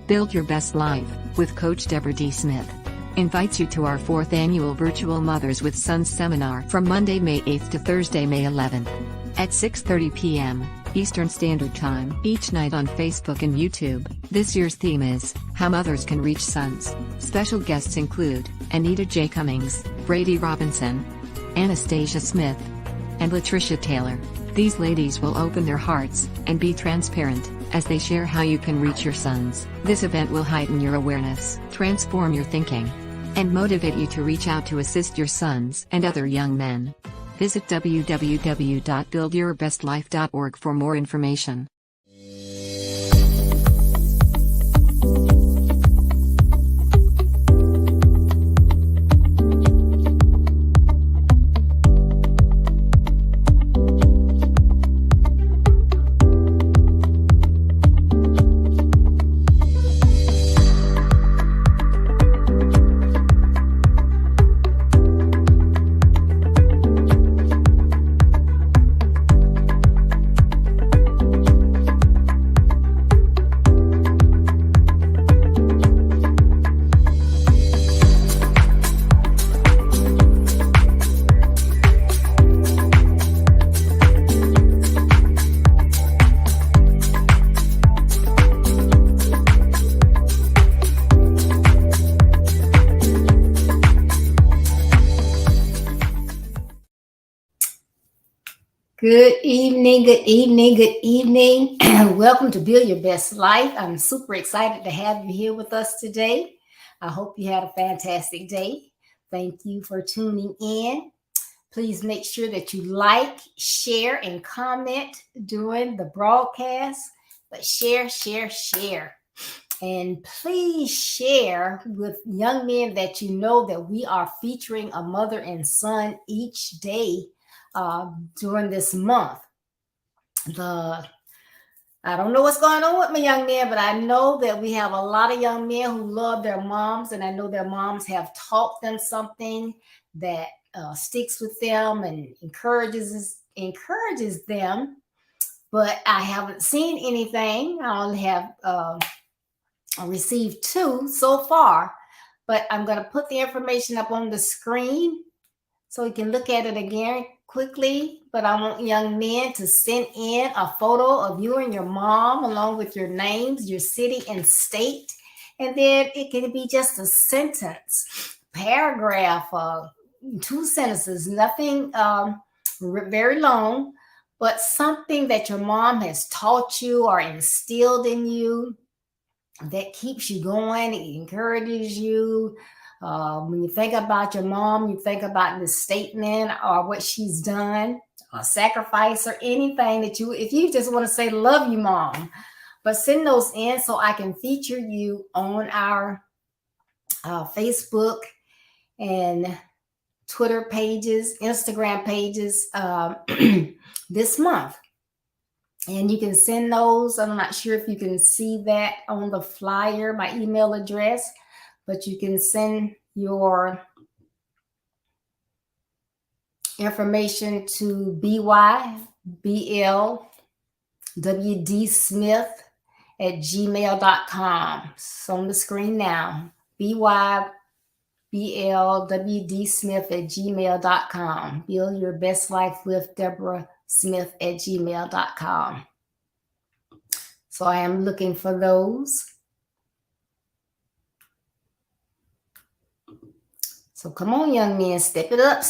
Build Your Best Life, with Coach Deborah D. Smith, invites you to our 4th annual virtual Mothers with Sons seminar from Monday, May 8th to Thursday, May 11th, at 6:30 p.m. Eastern Standard Time, each night on Facebook and YouTube. This year's theme is How Mothers Can Reach Sons. Special guests include Anita J. Cummings, Brady Robinson, Anastasia Smith, and Latricia Taylor. These ladies will open their hearts and be transparent as they share how you can reach your sons. This event will heighten your awareness, transform your thinking, and motivate you to reach out to assist your sons and other young men. Visit www.buildyourbestlife.org for more information. Good evening, good evening, good evening. Welcome to Build Your Best Life. I'm super excited to have you here with us today. I hope you had a fantastic day. Thank you for tuning in. Please make sure that you like, share, and comment during the broadcast. But share. And please share with young men that you know that we are featuring a mother and son each day during this month. I don't know what's going on with my young men, but I know that we have a lot of young men who love their moms, and I know their moms have taught them something that sticks with them and encourages them. But I haven't seen anything. I only have received 2 so far, but I'm going to put the information up on the screen so you can look at it again quickly. But I want young men to send in a photo of you and your mom along with your names, your city and state. And then it can be just a sentence, paragraph, 2 sentences, nothing very long, but something that your mom has taught you or instilled in you that keeps you going, it encourages you. When you think about your mom, you think about the statement or what she's done, a sacrifice or anything that if you just want to say, love you, mom. But send those in so I can feature you on our Facebook and Twitter pages, Instagram pages this month. And you can send those. I'm not sure if you can see that on the flyer, my email address. But you can send your information to byblwdsmith@gmail.com. It's on the screen now. byblwdsmith@gmail.com. Build Your Best Life with Deborah Smith@gmail.com. So I am looking for those. So come on, young men, step it up.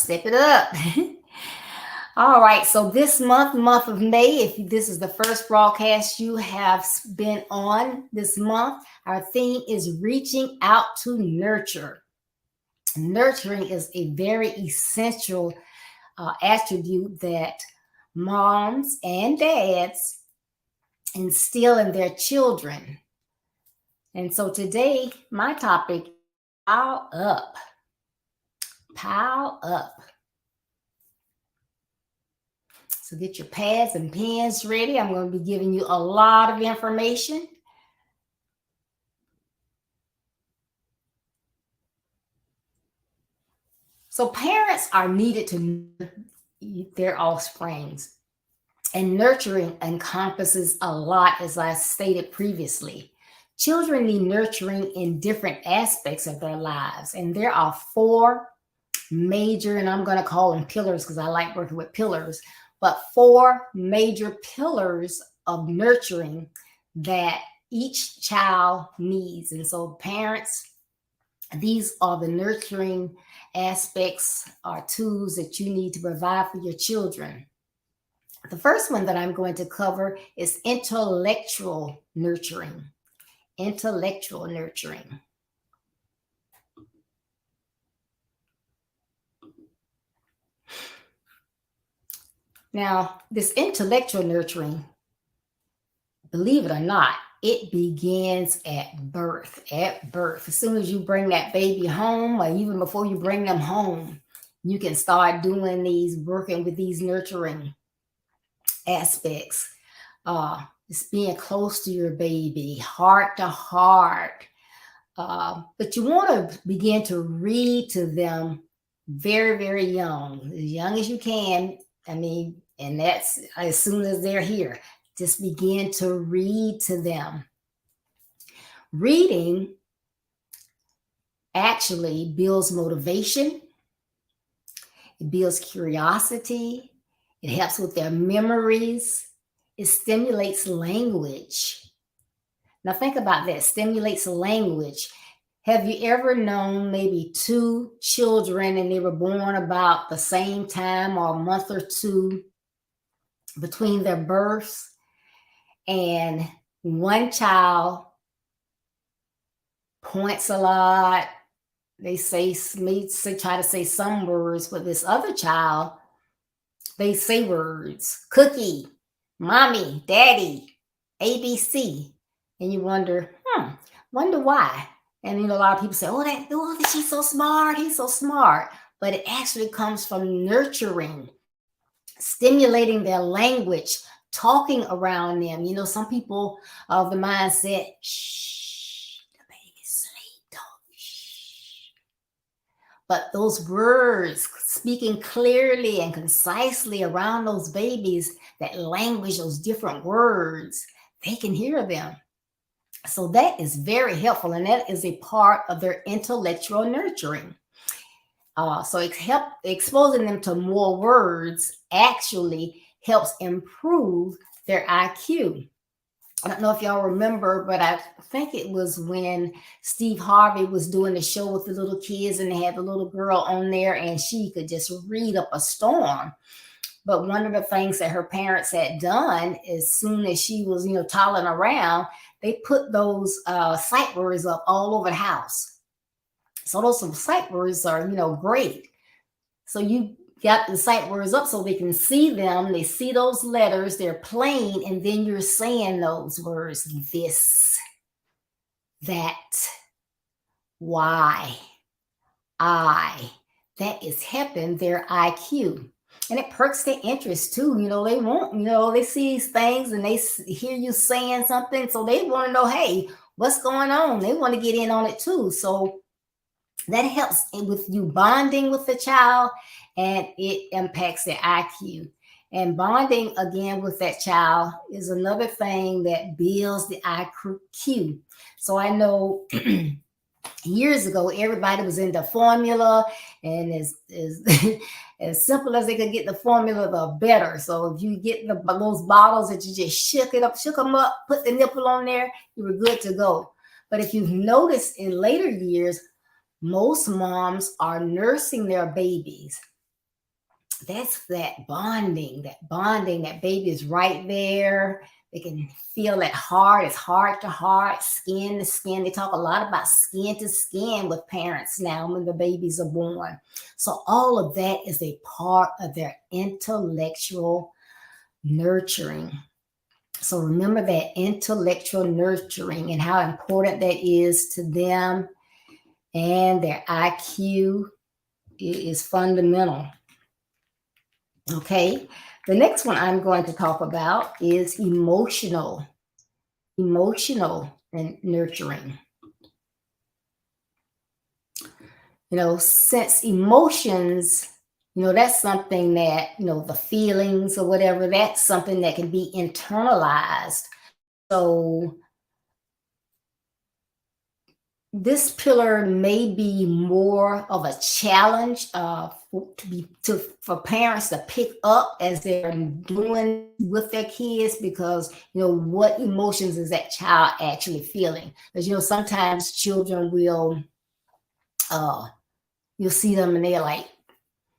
All right, so this month of May, if this is the first broadcast you have been on this month, our theme is reaching out to nurture. Nurturing is a very essential attribute that moms and dads instill in their children. And so today, my topic, pile up. So get your pads and pens ready. I'm going to be giving you a lot of information. So parents are needed to nurture their offsprings. And nurturing encompasses a lot, as I stated previously. Children need nurturing in different aspects of their lives. And there are four major, and I'm going to call them pillars because I like working with pillars, but four major pillars of nurturing that each child needs. And so, parents, these are the nurturing aspects or tools that you need to provide for your children. The first one that I'm going to cover is intellectual nurturing. Intellectual nurturing. Now, this intellectual nurturing, believe it or not, it begins at birth. At birth. As soon as you bring that baby home, or even before you bring them home, you can start doing these, working with these nurturing aspects. Just being close to your baby, heart to heart. But you want to begin to read to them very, very young as you can. I mean, and that's as soon as they're here. Just begin to read to them. Reading actually builds motivation. It builds curiosity. It helps with their memories. It stimulates language. Now think about that. Stimulates language. Have you ever known maybe two children and they were born about the same time or a month or two between their births, and one child points a lot, they try to say some words, but this other child, they say words, cookie, mommy, daddy, ABC, and you wonder why. And a lot of people say, oh, she's so smart, he's so smart, but it actually comes from nurturing, stimulating their language, talking around them. Some people of the mindset, shh, the baby's asleep, don't shh. But those words, speaking clearly and concisely around those babies, that language, those different words, they can hear them. So that is very helpful, and that is a part of their intellectual nurturing. So exposing them to more words actually helps improve their IQ. I don't know if y'all remember, but I think it was when Steve Harvey was doing the show with the little kids, and they had the little girl on there, and she could just read up a storm. But one of the things that her parents had done, as soon as she was, toddling around, they put those sight words up all over the house. So those sight words are, great. So you got the sight words up so they can see them. They see those letters, they're plain, and then you're saying those words, this, that, why, I. That is helping their IQ. And it perks their interest too. They want, they see these things and they hear you saying something. So they want to know, hey, what's going on? They want to get in on it too. So that helps with you bonding with the child, and it impacts their IQ. And bonding again with that child is another thing that builds the IQ. So I know years ago, everybody was into formula, and as simple as they could get the formula, the better. So if you get those bottles that you just shook them up, put the nipple on there, you were good to go. But if you've noticed in later years, most moms are nursing their babies. That's that bonding, that baby is right there. They can feel that heart. It's heart to heart, skin to skin. They talk a lot about skin to skin with parents now when the babies are born. So all of that is a part of their intellectual nurturing. So remember that intellectual nurturing and how important that is to them, and their IQ is fundamental. Okay. The next one I'm going to talk about is emotional and nurturing. Since emotions, that's something that, the feelings or whatever, that's something that can be internalized. So this pillar may be more of a challenge for parents to pick up as they're doing with their kids, because what emotions is that child actually feeling? Because sometimes children will you'll see them and they're like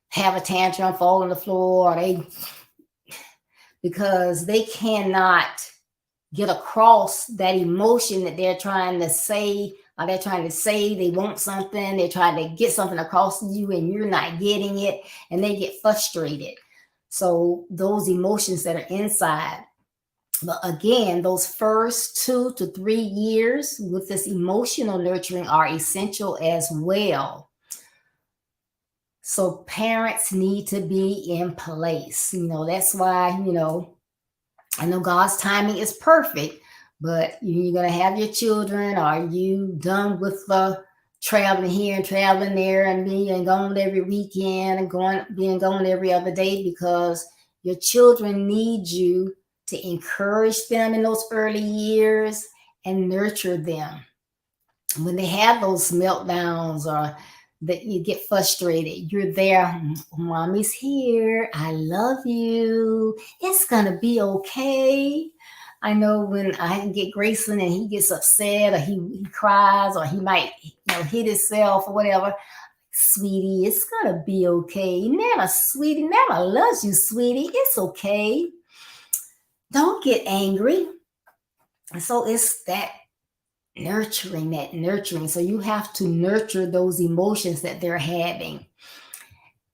have a tantrum, fall on the floor, or because they cannot get across that emotion that they're trying to say. They're trying to say they want something, they're trying to get something across to you and you're not getting it, and they get frustrated. So those emotions that are inside. But again, those first 2 to 3 years with this emotional nurturing are essential as well. So parents need to be in place. That's why, I know God's timing is perfect, but you're going to have your children. Are you done with the traveling here and traveling there and being gone every weekend and being gone every other day? Because your children need you to encourage them in those early years and nurture them. When they have those meltdowns or that you get frustrated, you're there. Mommy's here. I love you. It's going to be okay. I know when I get Grayson and he gets upset or he cries or he might hit himself or whatever. Sweetie, it's going to be okay. Nana, sweetie, Nana loves you, sweetie. It's okay. Don't get angry. So it's that nurturing. So you have to nurture those emotions that they're having.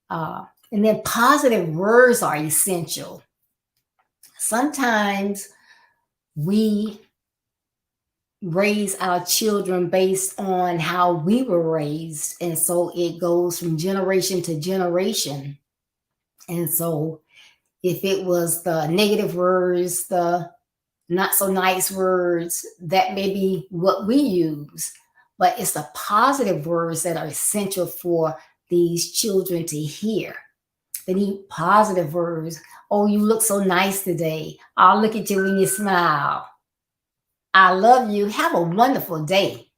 And then positive words are essential. Sometimes we raise our children based on how we were raised. And so it goes from generation to generation. And so if it was the negative words, the not so nice words, that may be what we use, but it's the positive words that are essential for these children to hear. They need positive words. Oh, you look so nice today. I'll look at you when you smile. I love you. Have a wonderful day.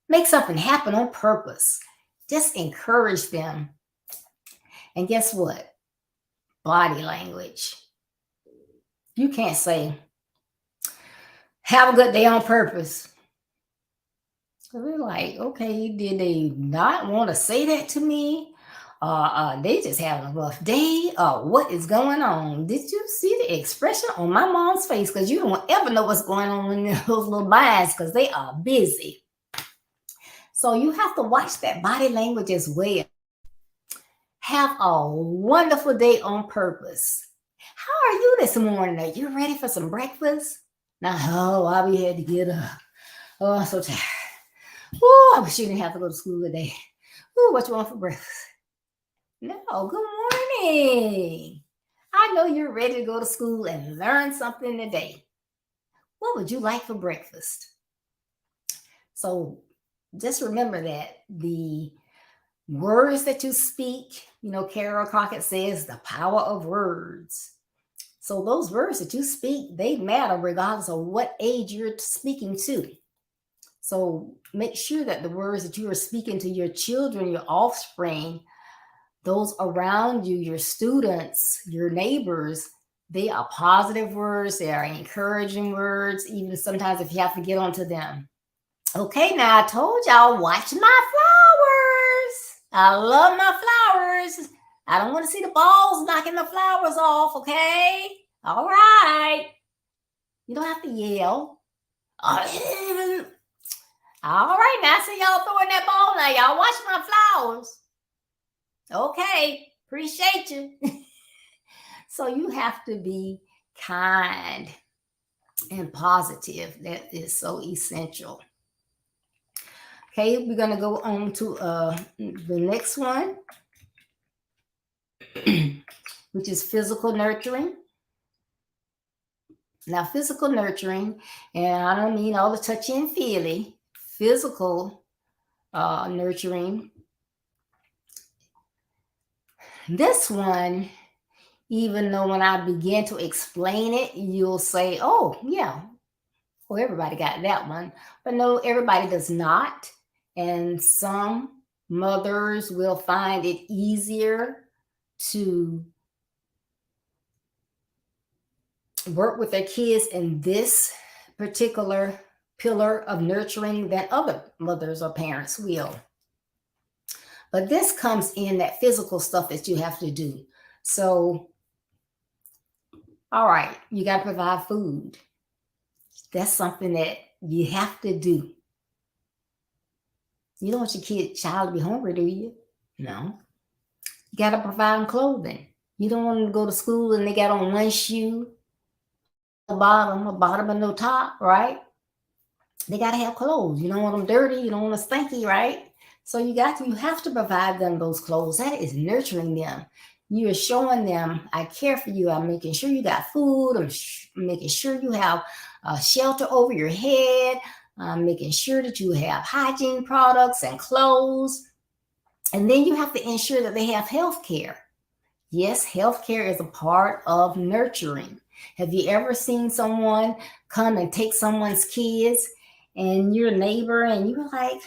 Make something happen on purpose. Just encourage them. And guess what? Body language. You can't say, have a good day on purpose. So we're like, okay, did they not want to say that to me? They just having a rough day. What is going on? Did you see the expression on my mom's face? Because you don't ever know what's going on in those little minds because they are busy. So you have to watch that body language as well. Have a wonderful day on purpose. How are you this morning? Are you ready for some breakfast? Now, why we had to get up? Oh, I'm so tired. Oh, I wish you didn't have to go to school today. Oh, what you want for breakfast? No, good morning. I know you're ready to go to school and learn something today. What would you like for breakfast? So just remember that the words that you speak, Carol Crockett says the power of words. So those words that you speak, they matter regardless of what age you're speaking to. So make sure that the words that you are speaking to your children, your offspring, those around you, your students, your neighbors, they are positive words. They are encouraging words, even sometimes if you have to get onto them. Okay, now I told y'all, watch my flowers. I love my flowers. I don't want to see the balls knocking the flowers off, okay? All right. You don't have to yell. All right, now I see y'all throwing that ball now. Y'all watch my flowers. Okay, appreciate you. So you have to be kind and positive. That is so essential. Okay, we're going to go on to the next one, which is physical nurturing. Now, physical nurturing, and I don't mean all the touchy and feely, physical nurturing. This one, even though when I begin to explain it, you'll say, oh, yeah, Oh, everybody got that one. But no, everybody does not. And some mothers will find it easier to work with their kids in this particular pillar of nurturing than other mothers or parents will. But this comes in that physical stuff that you have to do. So, all right, you got to provide food. That's something that you have to do. You don't want your child to be hungry, do you? No. You got to provide them clothing. You don't want them to go to school and they got on one shoe, a bottom and no top, right? They got to have clothes. You don't want them dirty. You don't want them stinky, right? So you have to provide them those clothes. That is nurturing them. You are showing them, I care for you. I'm making sure you got food. I'm making sure you have shelter over your head. I'm making sure that you have hygiene products and clothes. And then you have to ensure that they have health care. Yes, health care is a part of nurturing. Have you ever seen someone come and take someone's kids and you're a neighbor and you're like,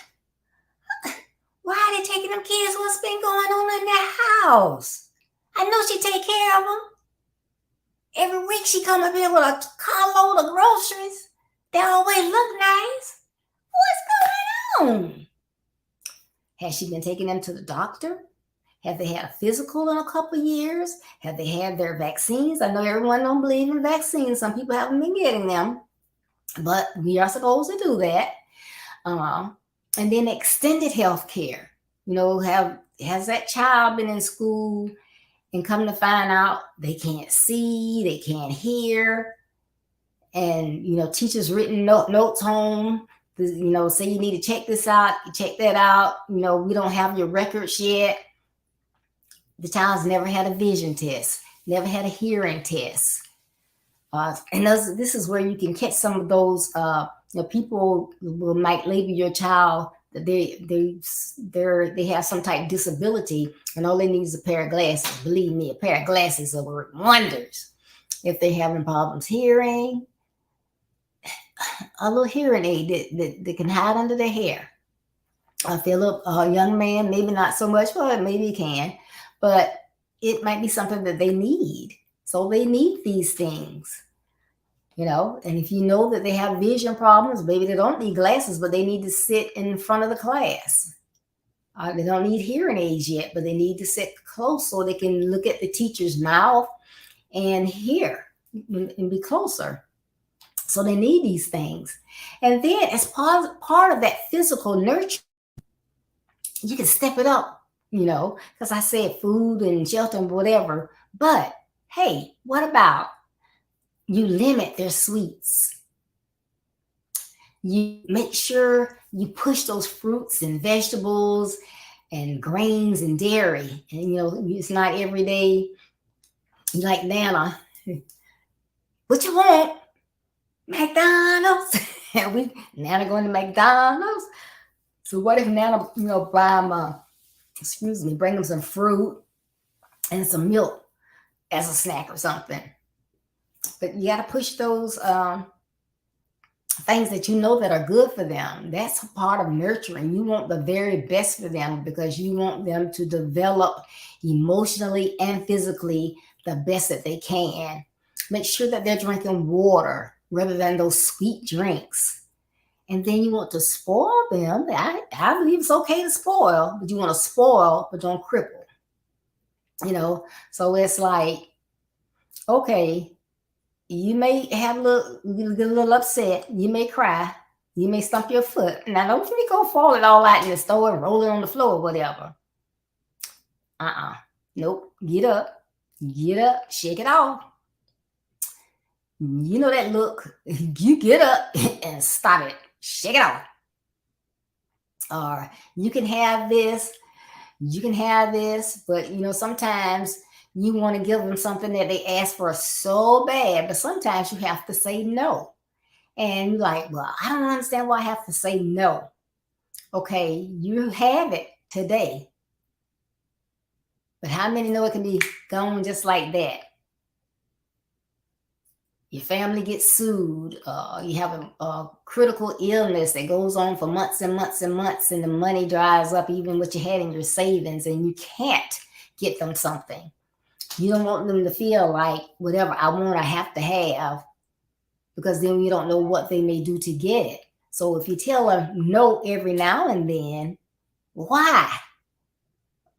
why are they taking them kids? What's been going on in their house? I know she take care of them. Every week she come up here with a carload of groceries. They always look nice. What's going on? Has she been taking them to the doctor? Have they had a physical in a couple of years? Have they had their vaccines? I know everyone don't believe in vaccines. Some people haven't been getting them, but we are supposed to do that. And then extended health care. Has that child been in school and come to find out they can't see, they can't hear, and teachers written notes home. Say you need to check this out, you check that out. We don't have your records yet. The child's never had a vision test, never had a hearing test. And this is where you can catch some of those. People might label your child that they have some type of disability, and all they need is a pair of glasses. Believe me, a pair of glasses will work wonders. If they're having problems hearing, a little hearing aid that can hide under their hair. I feel a young man, maybe not so much, but maybe he can. But it might be something that they need. So they need these things, and if you know that they have vision problems, maybe they don't need glasses, but they need to sit in front of the class. They don't need hearing aids yet, but they need to sit close so they can look at the teacher's mouth and hear and be closer. So they need these things. And then as part of that physical nurture, you can step it up, because I said food and shelter and whatever. But hey, what about you limit their sweets? You make sure you push those fruits and vegetables and grains and dairy. And, it's not every day. You like Nana. What you want? McDonald's. And Nana going to McDonald's. So what if Nana, buy them, bring them some fruit and some milk as a snack or something. But you got to push those things that that are good for them. That's a part of nurturing. You want the very best for them because you want them to develop emotionally and physically the best that they can. Make sure that they're drinking water rather than those sweet drinks. And then you want to spoil them. I believe it's okay to spoil, but you want to spoil, but don't cripple. So it's like, okay, you may have get a little upset. You may cry. You may stump your foot. Now, don't you go fall it all out in the store and roll it on the floor or whatever. Nope. Get up, shake it off. That look. You get up and stop it. Shake it off. Or you can have this, but sometimes you want to give them something that they ask for so bad, but sometimes you have to say no. And you're like, well, I don't understand why I have to say no. Okay, you have it today. But how many know it can be gone just like that? your family gets sued, you have a critical illness that goes on for months and months and months, and the money dries up, even what you had in your savings, and you can't get them something. You don't want them to feel like whatever I want, I have to have, because then you don't know what they may do to get it. So if you tell them no every now and then, why?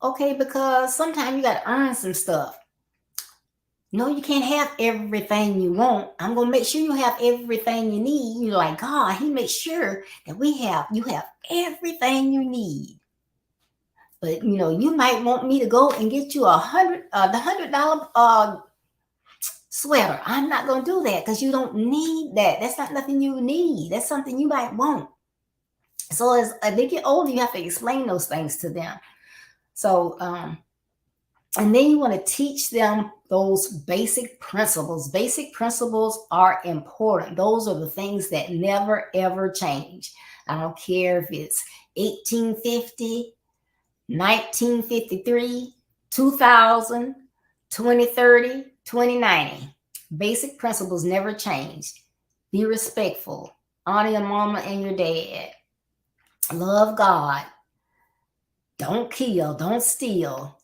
Okay, because sometimes you got to earn some stuff. No, you can't have everything you want. I'm going to make sure you have everything you need. You're like, God, he makes sure that you have everything you need. But, you might want me to go and get you the $100 sweater. I'm not going to do that because you don't need that. That's not nothing you need. That's something you might want. So as they get older, you have to explain those things to them. So, and then you want to teach them those basic principles. Basic principles are important. Those are the things that never, ever change. I don't care if it's 1850, 1953, 2000, 2030, 2090. Basic principles never change. Be respectful. Honor your mama and your dad. Love God. Don't kill. Don't steal.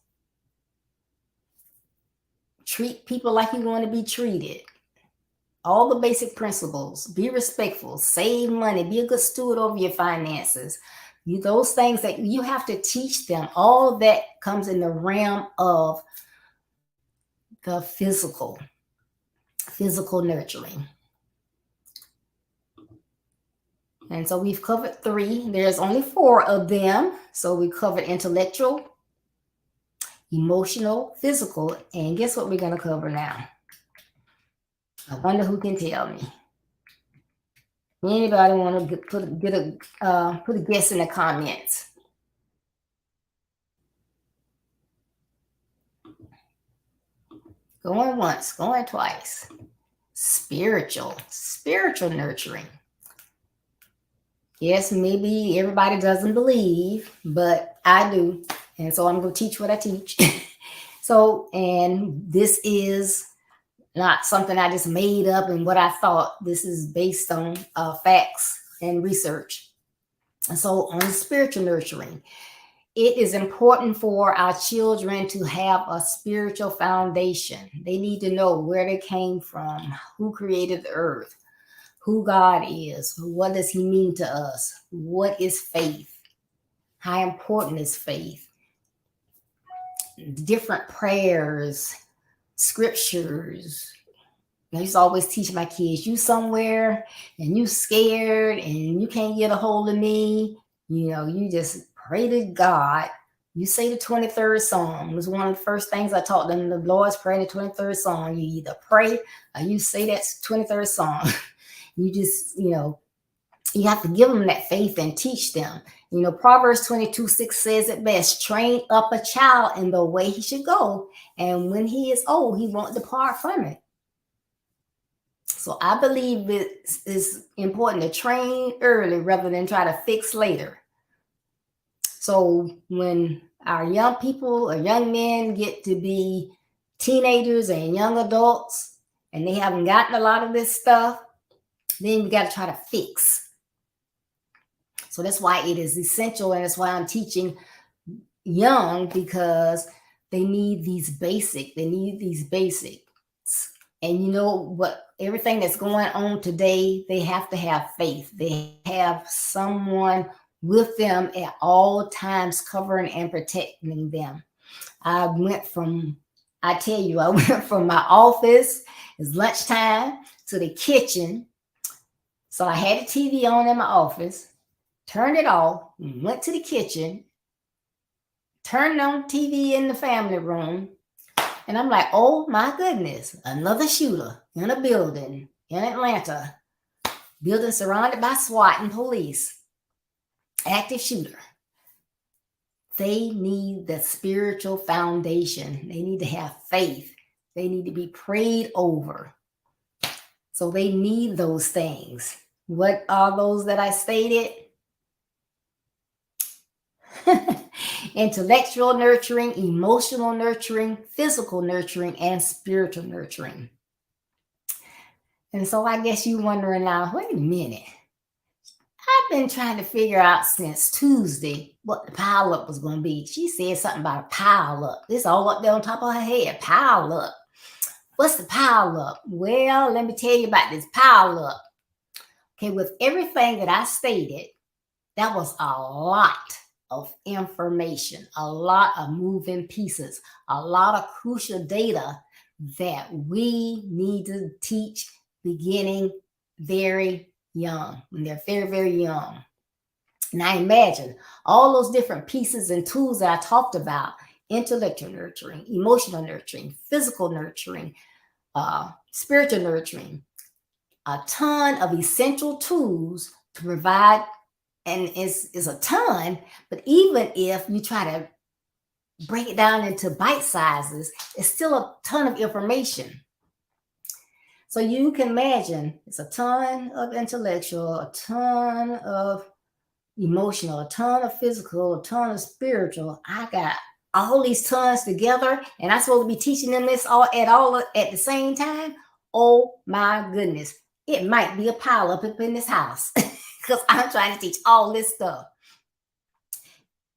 Treat people like you want to be treated. All the basic principles. Be respectful. Save money. Be a good steward over your finances. Those things that you have to teach them, all of that comes in the realm of the physical nurturing. And so we've covered 3. There's only 4 of them. So we covered intellectual, emotional, physical, and guess what we're going to cover now? I wonder who can tell me. Anybody want to put a guess in the comments? Going once, going twice. Spiritual nurturing. Yes, maybe everybody doesn't believe, but I do. And so I'm going to teach what I teach. And this is not something I just made up and what I thought. This is based on facts and research. And so on spiritual nurturing, it is important for our children to have a spiritual foundation. They need to know where they came from, who created the earth, who God is, what does he mean to us, what is faith, how important is faith, different prayers, scriptures. I used to always teach my kids, you somewhere and you scared and you can't get a hold of me, you just pray to God. You say the 23rd Psalm. It was one of the first things I taught them, the Lord's Prayer, the 23rd Psalm. You either pray or you say that 23rd Psalm. You just, you have to give them that faith and teach them. Proverbs 22:6 says it best, train up a child in the way he should go. And when he is old, he won't depart from it. So I believe it is important to train early rather than try to fix later. So when our young people or young men get to be teenagers and young adults and they haven't gotten a lot of this stuff, then we got to try to fix. So that's why it is essential, and that's why I'm teaching young, because they need these basics. And what, everything that's going on today, they have to have faith. They have someone with them at all times, covering and protecting them. I went from my office, it's lunchtime, to the kitchen. So I had the TV on in my office, turned it off, went to the kitchen, turned on TV in the family room. And I'm like, oh my goodness, another shooter in a building in Atlanta, building surrounded by SWAT and police, active shooter. They need the spiritual foundation. They need to have faith. They need to be prayed over. So they need those things. What are those that I stated? Intellectual nurturing, emotional nurturing, physical nurturing, and spiritual nurturing. And so I guess you wondering now, wait a minute. I've been trying to figure out since Tuesday what the pile up was going to be. She said something about a pile up. This all up there on top of her head. Pile up. What's the pile up? Well, let me tell you about this pile up. Okay, with everything that I stated, that was a lot of information, a lot of moving pieces, a lot of crucial data that we need to teach beginning very young, when they're very, very young. Now imagine all those different pieces and tools that I talked about: intellectual nurturing, emotional nurturing, physical nurturing, spiritual nurturing, a ton of essential tools to provide. And it's a ton, but even if you try to break it down into bite sizes, it's still a ton of information. So you can imagine it's a ton of intellectual, a ton of emotional, a ton of physical, a ton of spiritual. I got all these tons together, and I'm supposed to be teaching them this all at the same time. Oh my goodness. It might be a pile up in this house because I'm trying to teach all this stuff.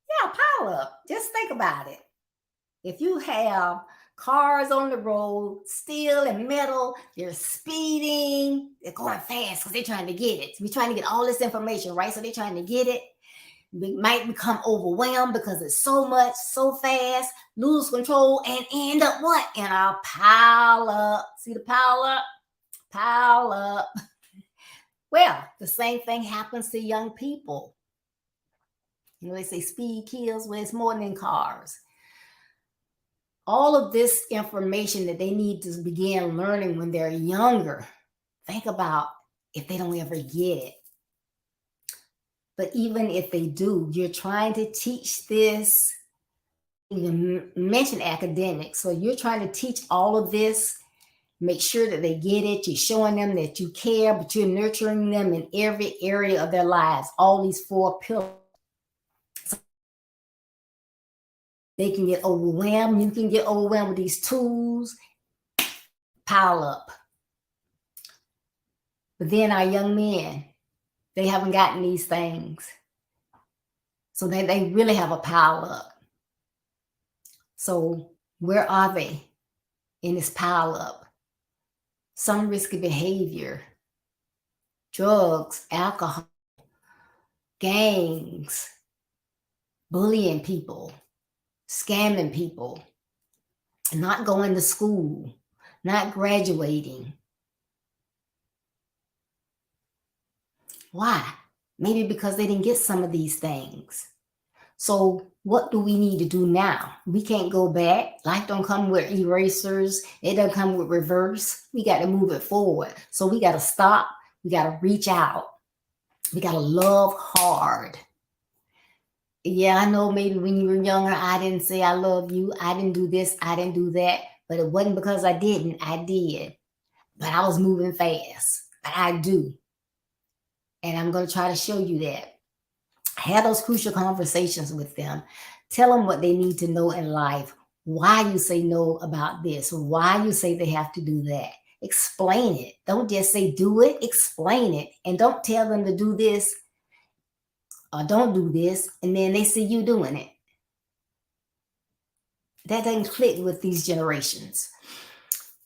Yeah, pile up. Just think about it. If you have cars on the road, steel and metal, they're speeding, they're going fast because they're trying to get it. We're trying to get all this information, right? So they're trying to get it. We might become overwhelmed because it's so much, so fast, lose control, and end up what? In a pile up. See the pile up? Pile up. Well, the same thing happens to young people. You know, they say speed kills, well, it's more than cars. All of this information that they need to begin learning when they're younger, think about if they don't ever get it. But even if they do, you're trying to teach this. You mentioned academics, so you're trying to teach all of this, make sure that they get it. You're showing them that you care, but you're nurturing them in every area of their lives, all these 4 pillars. They can get overwhelmed. You can get overwhelmed with these tools. Pile up. But then our young men, they haven't gotten these things. So they really have a pile up. So where are they in this pile up? Some risky behavior, drugs, alcohol, gangs, bullying people, scamming people, not going to school, not graduating. Why? Maybe because they didn't get some of these things. So what do we need to do now? We can't go back. Life don't come with erasers. It doesn't come with reverse. We got to move it forward. So we got to stop. We got to reach out. We got to love hard. Yeah, I know maybe when you were younger, I didn't say I love you. I didn't do this. I didn't do that. But it wasn't because I didn't. I did. But I was moving fast. But I do. And I'm going to try to show you that. Have those crucial conversations with them. Tell them what they need to know in life. Why you say no about this. Why you say they have to do that. Explain it. Don't just say do it. Explain it. And don't tell them to do this or don't do this, and then they see you doing it. That doesn't click with these generations.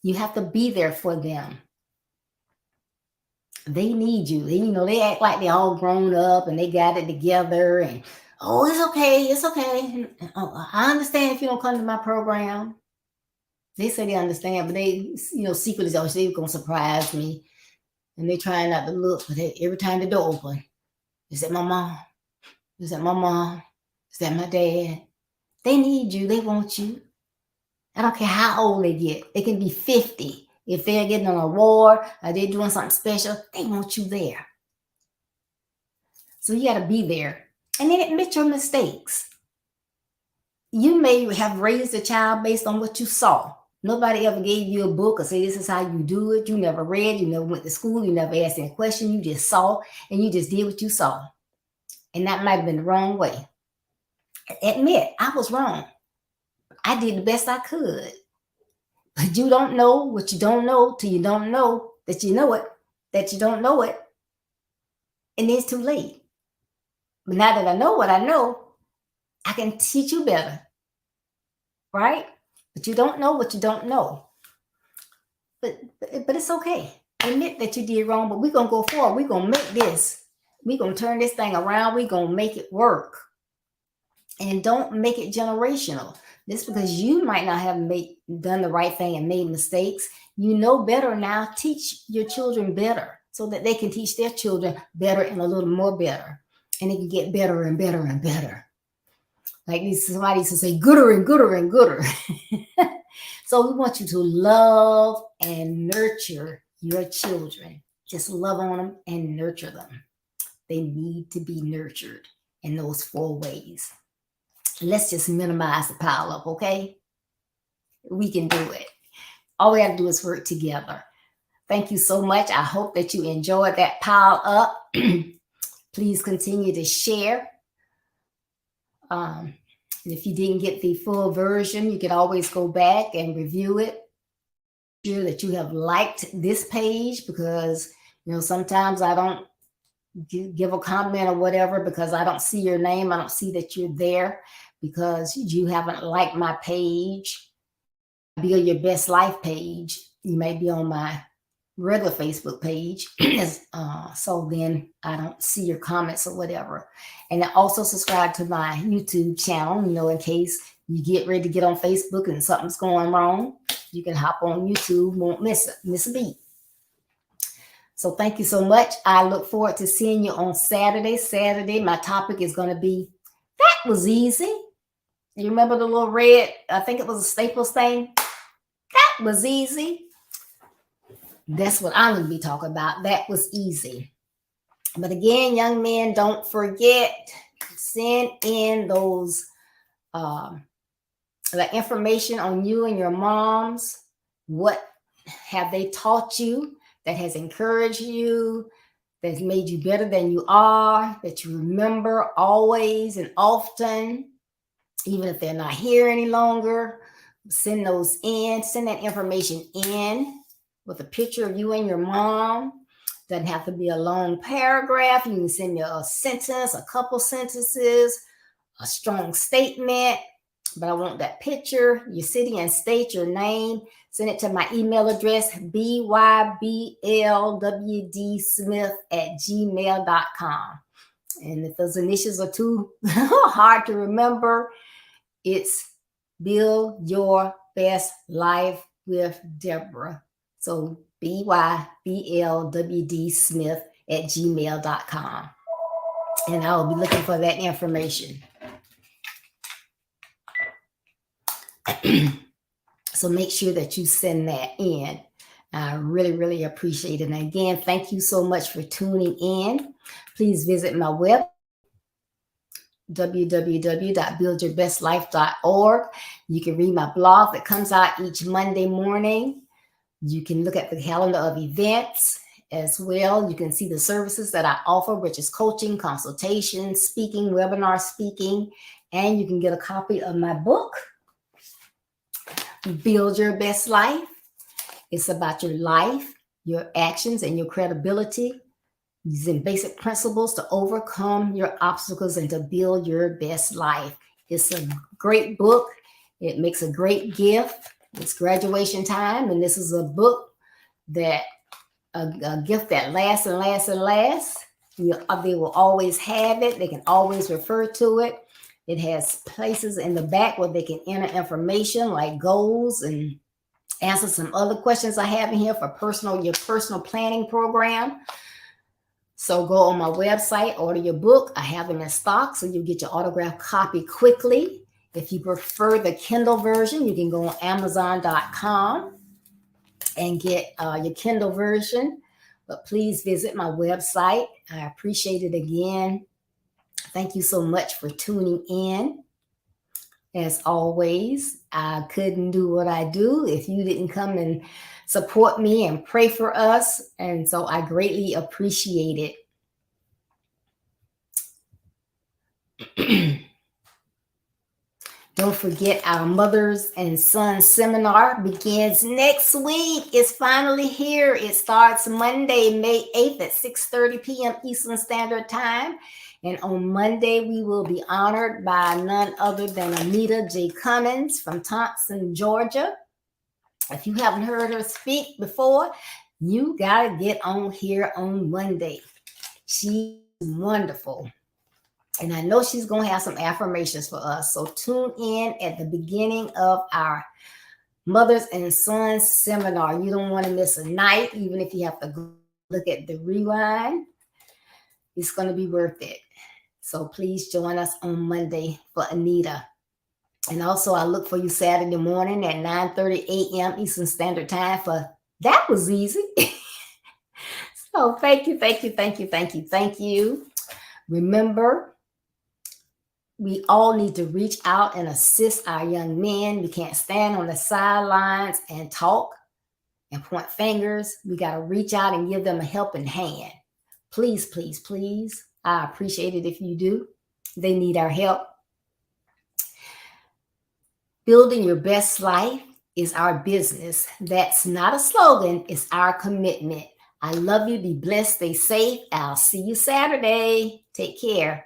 You have to be there for them. They need you. They act like they're all grown up and they got it together and, oh, it's okay. It's okay. I understand if you don't come to my program. They say they understand, but they, secretly, they're going to surprise me. And they're trying not to look, but every time the door open, is that my mom? Is that my mom? Is that my dad? They need you. They want you. I don't care how old they get. They can be 50. If they're getting an award or they're doing something special, they want you there. So you got to be there. And then admit your mistakes. You may have raised a child based on what you saw. Nobody ever gave you a book or say this is how you do it. You never read. You never went to school. You never asked any question. You just saw and you just did what you saw. And that might have been the wrong way. Admit, I was wrong. I did the best I could. But you don't know what you don't know till you don't know. that you know it, that you don't know it, and it's too late. But now that I know what I know, I can teach you better, right? But you don't know what you don't know. But it's okay. Admit that you did wrong, but we're going to go forward. We're going to make this. We're going to turn this thing around. We're going to make it work. And don't make it generational. Just because you might not have done the right thing and made mistakes, you know better now. Teach your children better so that they can teach their children better and a little more better. And it can get better and better and better. Like somebody used to say, gooder and gooder and gooder. So we want you to love and nurture your children. Just love on them and nurture them. They need to be nurtured in those 4 ways. Let's just minimize the pile up, okay? We can do it. All we have to do is work together. Thank you so much. I hope that you enjoyed that pile up. Please continue to share. If you didn't get the full version, you can always go back and review it. Make sure that you have liked this page, because sometimes I don't give a comment or whatever because I don't see your name. I don't see that you're there because you haven't liked my page. Build Your Best Life page. You may be on my regular Facebook page. So then I don't see your comments or whatever. And I also subscribe to my YouTube channel, in case you get ready to get on Facebook and something's going wrong. You can hop on YouTube, won't miss a beat. So thank you so much. I look forward to seeing you on Saturday. Saturday, my topic is going to be, that was easy. You remember the little red, I think it was a Staples thing? That was easy. That's what I'm going to be talking about. That was easy. But again, young men, don't forget, send in those the information on you and your moms. What have they taught you that has encouraged you, that's made you better than you are, that you remember always and often, even if they're not here any longer? Send those in. Send that information in with a picture of you and your mom. Doesn't have to be a long paragraph. You can send me a sentence, a couple sentences, a strong statement, but I want that picture, your city and state, your name. Send it to my email address, byblwdsmith@gmail.com. And if those initials are too hard to remember, it's Build Your Best Life with Deborah. So byblwdsmith@gmail.com. And I'll be looking for that information. So make sure that you send that in. I really, really appreciate it. And again, thank you so much for tuning in. Please visit my web, www.buildyourbestlife.org. You can read my blog that comes out each Monday morning. You can look at the calendar of events as well. You can see the services that I offer, which is coaching, consultation, speaking, webinar speaking, and you can get a copy of my book, Build Your Best Life. It's about your life, your actions, and your credibility, using basic principles to overcome your obstacles and to build your best life. It's a great book. It makes a great gift. It's graduation time, and this is a book that, a gift that lasts and lasts and lasts. They will always have it. They can always refer to it. It has places in the back where they can enter information like goals and answer some other questions I have in here for your personal planning program. So go on my website, order your book. I have them in stock, so you get your autographed copy quickly. If you prefer the Kindle version, you can go on Amazon.com and get your Kindle version. But please visit my website. I appreciate it again. Thank you so much for tuning in. As always, I couldn't do what I do if you didn't come and support me and pray for us. And so I greatly appreciate it. Don't forget our Mothers and Sons seminar begins next week. It's finally here. It starts Monday, May 8th at 6:30 p.m. Eastern Standard Time. And on Monday, we will be honored by none other than Anita J. Cummins from Thompson, Georgia. If you haven't heard her speak before, you got to get on here on Monday. She's wonderful. And I know she's going to have some affirmations for us. So tune in at the beginning of our Mothers and Sons seminar. You don't want to miss a night, even if you have to go look at the rewind. It's going to be worth it. So please join us on Monday for Anita. And also, I look for you Saturday morning at 9:30 a.m. Eastern Standard Time for That Was Easy. So thank you. Remember, we all need to reach out and assist our young men. We can't stand on the sidelines and talk and point fingers. We got to reach out and give them a helping hand. Please, please, please. I appreciate it if you do. They need our help. Building your best life is our business. That's not a slogan. It's our commitment. I love you. Be blessed. Stay safe. I'll see you Saturday. Take care.